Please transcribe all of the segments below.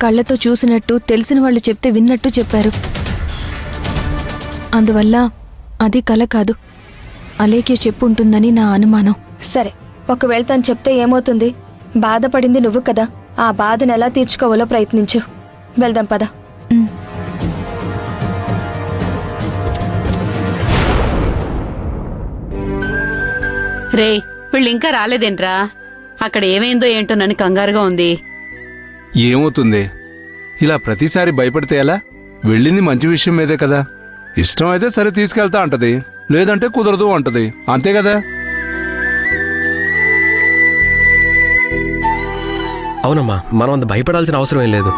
కళ్ళతో చూసినట్టు తెలిసిన వాళ్ళు చెప్తే విన్నట్టు చెప్పారు. అందువల్ల అది కల కాదు, అలేఖ్య చెప్పుంటుందని నా అనుమానం. సరే, ఒకవేళ తను చెప్తే ఏమవుతుంది? బాధపడింది నువ్వు కదా, ఆ బాధను ఎలా తీర్చుకోవాలో ప్రయత్నించు. వెళ్దాం పద. రే, వీళ్ళు ఇంకా రాలేదేంట్రా? అక్కడ ఏమైందో ఏంటో నన్ను కంగారుగా ఉంది. ఏమవుతుంది? ఇలా ప్రతిసారి భయపడితే ఎలా? వెళ్ళింది మంచి విషయం మీదే కదా. ఇష్టం అయితే సరే తీసుకెళ్తా అంటది, లేదంటే కుదరదు అంటది, అంతే కదా. అవునమ్మా, మనం అంత భయపడాల్సిన అవసరం ఏం లేదు.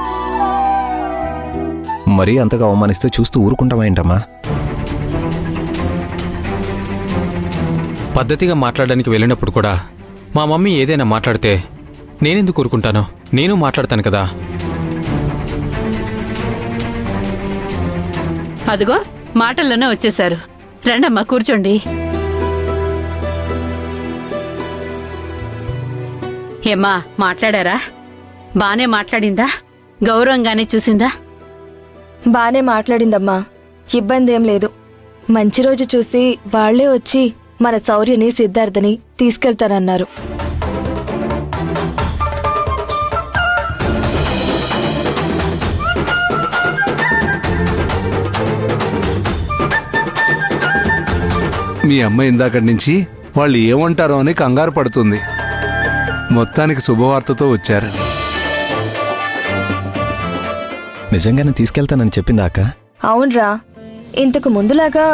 మరీ అంతగా అవమానిస్తే చూస్తూ ఊరుకుంటామేంటమ్మా? పద్ధతిగా మాట్లాడడానికి వెళ్ళినప్పుడు కూడా మా మమ్మీ ఏదైనా మాట్లాడితే నేనెందుకు ఊరుకుంటాను? నేను మాట్లాడతాను కదా. అదిగో మాటల్లోనే వచ్చేశారు. రండమ్మా, కూర్చోండి. ఏమ్మా, మాట్లాడారా? బానే మాట్లాడిందా? గౌరవంగానే చూసిందా? బానే మాట్లాడిందమ్మా, ఇబ్బంది ఏం లేదు. మంచి రోజు చూసి వాళ్లే వచ్చి మన శౌర్యని, సిద్ధార్థని తీసుకెళ్తారన్నారు. మీ అమ్మ ఇందాకటి నుంచి వాళ్ళు ఏమంటారో అని కంగారు పడుతుంది. మొత్తానికి శుభవార్తతో వచ్చారు. నిజంగానే తీసుకెళ్తానని చెప్పిందా అక్క? అవునరా, ఇంతకు ముందులాగా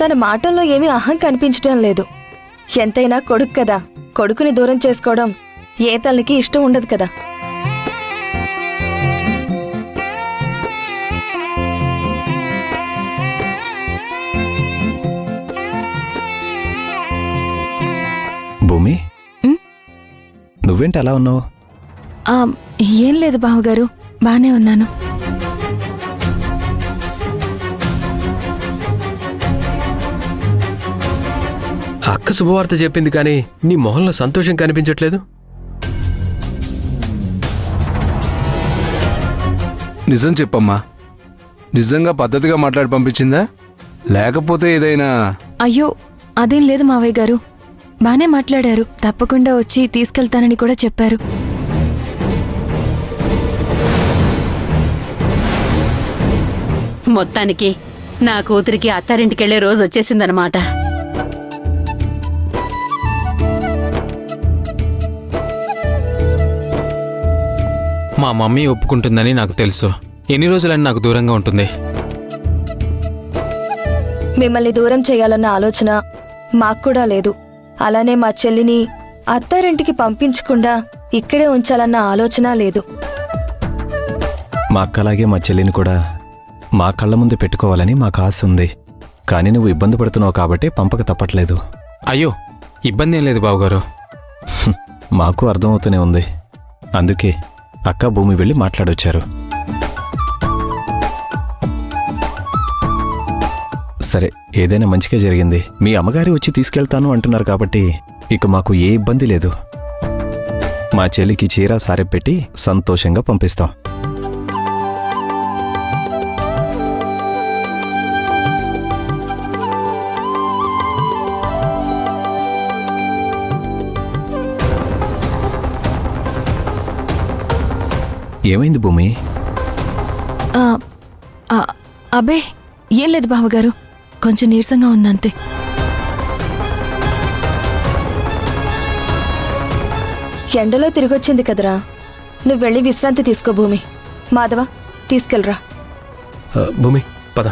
తన మాటల్లో ఏమీ అహం కనిపించటం లేదు. ఎంతైనా కొడుకు కదా, కొడుకుని దూరం చేసుకోవడం ఏ తల్లికి ఇష్టం ఉండదు కదా. భూమి, నువ్వేంటి అలా ఉన్నావు? ఏం లేదు బావగారు, బానే ఉన్నాను. అక్క శుభవార్త చెప్పింది కానీ నీ మొహంలో సంతోషం కనిపించట్లేదు. నిజం చెప్పమ్మా, నిజంగా పద్ధతిగా మాట్లాడి పంపించిందా, లేకపోతే ఏదైనా? అయ్యో, అదేం లేదు మావయ్య గారు, బానే మాట్లాడారు. తప్పకుండా వచ్చి తీసుకెళ్తానని కూడా చెప్పారు. మొత్తానికి నా కూతురికి అత్తారింటికెళ్లే రోజు వచ్చేసిందనమాట. మా మమ్మీ ఒప్పుకుంటుందని నాకు తెలుసు. ఎన్ని రోజులని నాకు దూరంగా ఉంటుంది? మిమ్మల్ని దూరం చేయాలన్న ఆలోచన మాకు కూడా లేదు. అలానే మా చెల్లిని అత్తారింటికి పంపించకుండా ఇక్కడే ఉంచాలన్న ఆలోచన లేదు. మా అక్కలాగే మా చెల్లిని కూడా మా కళ్ళ ముందు పెట్టుకోవాలని మాకు ఆశ ఉంది. కానీ నువ్వు ఇబ్బంది పడుతున్నావు కాబట్టి పంపక తప్పట్లేదు. అయ్యో, ఇబ్బంది ఏం లేదు బావగారు. మాకు అర్థమవుతూనే ఉంది. అందుకే అక్క, భూమి వెళ్ళి మాట్లాడొచ్చారు. సరే, ఏదైనా మంచిగా జరిగింది. మీ అమ్మగారి వచ్చి తీసుకెళ్తాను అంటున్నారు కాబట్టి ఇక మాకు ఏ ఇబ్బంది లేదు. మా చెల్లికి చీర సారె పెట్టి సంతోషంగా పంపిస్తాం. ఏమైంది భూమి? అబ్బే, ఏం లేదు బావగారు, కొంచెం నీరసంగా ఉందంతే. ఎండలో తిరిగొచ్చింది కదరా, నువ్వు వెళ్ళి విశ్రాంతి తీసుకో. భూమి, మాధవ తీసుకెళ్ళరా. భూమి పద.